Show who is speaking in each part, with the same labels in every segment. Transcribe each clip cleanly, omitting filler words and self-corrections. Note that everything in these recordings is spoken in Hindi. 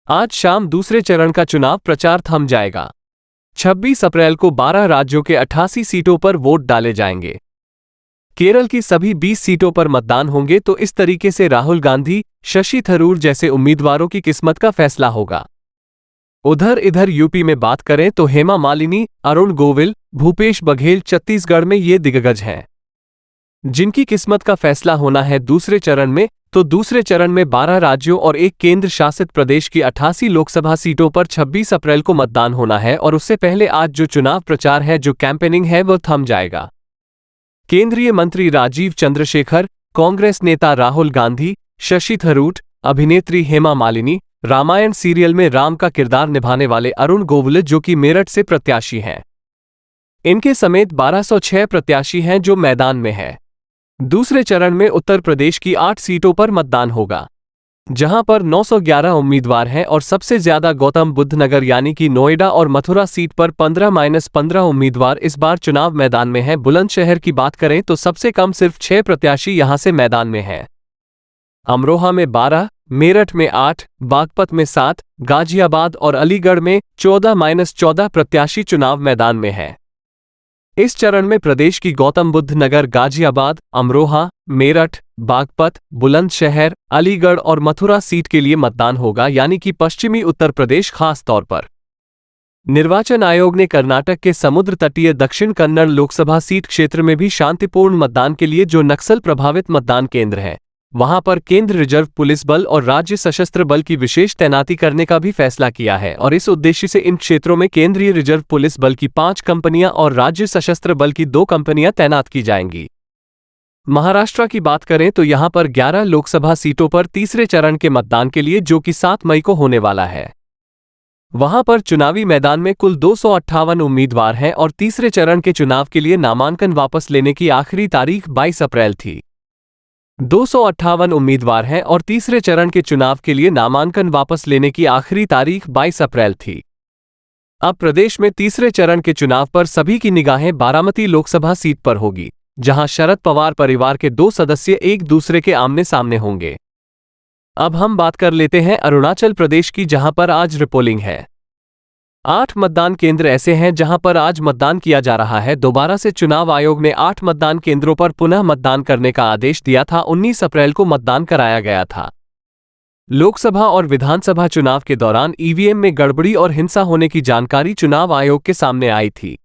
Speaker 1: आज शाम दूसरे चरण का चुनाव प्रचार थम जाएगा। 26 अप्रैल को 12 राज्यों के 88 सीटों पर वोट डाले जाएंगे। केरल की सभी 20 सीटों पर मतदान होंगे, तो इस तरीके से राहुल गांधी, शशि थरूर जैसे उम्मीदवारों की किस्मत का फैसला होगा। इधर यूपी में बात करें तो हेमा मालिनी, अरुण गोविल, भूपेश बघेल छत्तीसगढ़ में ये दिग्गज हैं जिनकी किस्मत का फैसला होना है दूसरे चरण में। तो दूसरे चरण में 12 राज्यों और एक केंद्र शासित प्रदेश की 88 लोकसभा सीटों पर 26 अप्रैल को मतदान होना है, और उससे पहले आज जो चुनाव प्रचार है, जो कैंपेनिंग है, वह थम जाएगा। केंद्रीय मंत्री राजीव चंद्रशेखर, कांग्रेस नेता राहुल गांधी, शशि थरूर, अभिनेत्री हेमा मालिनी, रामायण सीरियल में राम का किरदार निभाने वाले अरुण गोविल जो कि मेरठ से प्रत्याशी हैं, इनके समेत 1206 प्रत्याशी हैं जो मैदान में है। दूसरे चरण में उत्तर प्रदेश की 8 सीटों पर मतदान होगा, जहां पर 911 उम्मीदवार हैं, और सबसे ज्यादा गौतम बुद्ध नगर यानी कि नोएडा और मथुरा सीट पर 15-15 उम्मीदवार इस बार चुनाव मैदान में हैं। बुलंदशहर की बात करें तो सबसे कम सिर्फ 6 प्रत्याशी यहां से मैदान में हैं। अमरोहा में 12, मेरठ में 8, बागपत में 7, गाजियाबाद और अलीगढ़ में 14-14 प्रत्याशी चुनाव मैदान में हैं। इस चरण में प्रदेश की गौतम बुद्ध नगर, गाजियाबाद, अमरोहा, मेरठ, बागपत, बुलंदशहर, अलीगढ़ और मथुरा सीट के लिए मतदान होगा, यानी कि पश्चिमी उत्तर प्रदेश खास तौर पर। निर्वाचन आयोग ने कर्नाटक के समुद्र तटीय दक्षिण कन्नड़ लोकसभा सीट क्षेत्र में भी शांतिपूर्ण मतदान के लिए जो नक्सल प्रभावित मतदान केंद्र हैं, वहां पर केंद्र रिजर्व पुलिस बल और राज्य सशस्त्र बल की विशेष तैनाती करने का भी फैसला किया है, और इस उद्देश्य से इन क्षेत्रों में केंद्रीय रिजर्व पुलिस बल की 5 कंपनियां और राज्य सशस्त्र बल की 2 कंपनियां तैनात की जाएंगी। महाराष्ट्र की बात करें तो यहां पर 11 लोकसभा सीटों पर तीसरे चरण के मतदान के लिए, जो कि 7 मई को होने वाला है, वहां पर चुनावी मैदान में कुल 258 उम्मीदवार हैं, और तीसरे चरण के चुनाव के लिए नामांकन वापस लेने की आखिरी तारीख 22 अप्रैल थी। 258 उम्मीदवार हैं और तीसरे चरण के चुनाव के लिए नामांकन वापस लेने की आखिरी तारीख 22 अप्रैल थी। अब प्रदेश में तीसरे चरण के चुनाव पर सभी की निगाहें बारामती लोकसभा सीट पर होगी, जहां शरद पवार परिवार के 2 सदस्य एक दूसरे के आमने सामने होंगे। अब हम बात कर लेते हैं अरुणाचल प्रदेश की, जहां पर आज रिपोलिंग है। 8 मतदान केंद्र ऐसे हैं जहां पर आज मतदान किया जा रहा है। दोबारा से चुनाव आयोग ने 8 मतदान केंद्रों पर पुनः मतदान करने का आदेश दिया था। 19 अप्रैल को मतदान कराया गया था। लोकसभा और विधानसभा चुनाव के दौरान ईवीएम में गड़बड़ी और हिंसा होने की जानकारी चुनाव आयोग के सामने आई थी।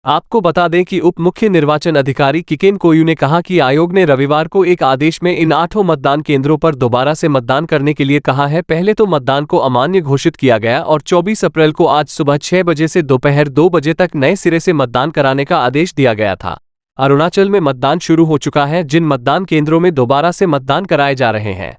Speaker 1: आपको बता दें कि उप मुख्य निर्वाचन अधिकारी किकेन कोयू ने कहा कि आयोग ने रविवार को एक आदेश में इन 8 मतदान केंद्रों पर दोबारा से मतदान करने के लिए कहा है। पहले तो मतदान को अमान्य घोषित किया गया और 24 अप्रैल को आज सुबह 6 बजे से दोपहर 2 बजे तक नए सिरे से मतदान कराने का आदेश दिया गया था। अरुणाचल में मतदान शुरू हो चुका है। जिन मतदान केंद्रों में दोबारा से मतदान कराए जा रहे हैं,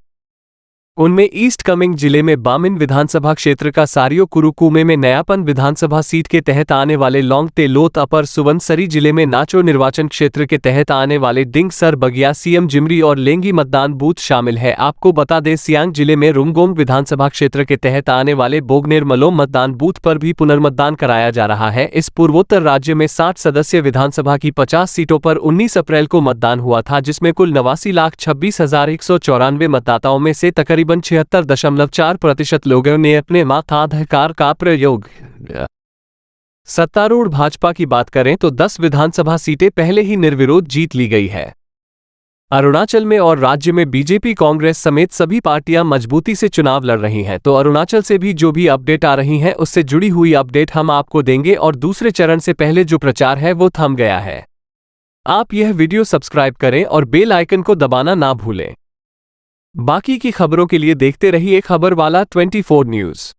Speaker 1: उनमें ईस्ट कामेंग जिले में बामिन विधानसभा क्षेत्र का सारियो कुरुकुमे में नयापन विधानसभा सीट के तहत आने वाले लोंग ते लोत, अपर सुबनसरी जिले में नाचो निर्वाचन क्षेत्र के तहत आने वाले डिंग सर बगिया, सीएम जिमरी और लेंगी मतदान बूथ शामिल है। आपको बता दें सियांग जिले में रुमगोंग विधानसभा क्षेत्र के तहत आने वाले बोगनेर मलोम मतदान बूथ पर भी पुनर्मतदान कराया जा रहा है। इस पूर्वोत्तर राज्य में 60 सदस्य विधानसभा की 50 सीटों पर 19 अप्रैल को मतदान हुआ था, जिसमें कुल 89,26,194 मतदाताओं में से तकरीबन 76.4% लोगों ने अपने मताधिकार का प्रयोग। सत्तारूढ़ भाजपा की बात करें तो 10 विधानसभा सीटें पहले ही निर्विरोध जीत ली गई है। अरुणाचल में और राज्य में बीजेपी, कांग्रेस समेत सभी पार्टियां मजबूती से चुनाव लड़ रही हैं। तो अरुणाचल से भी जो भी अपडेट आ रही हैं, उससे जुड़ी हुई अपडेट हम आपको देंगे। और दूसरे चरण से पहले जो प्रचार है वो थम गया है। आप यह वीडियो सब्सक्राइब करें और बेल आइकन को दबाना ना भूलें। बाकी की खबरों के लिए देखते रहिए खबर वाला 24 न्यूज़।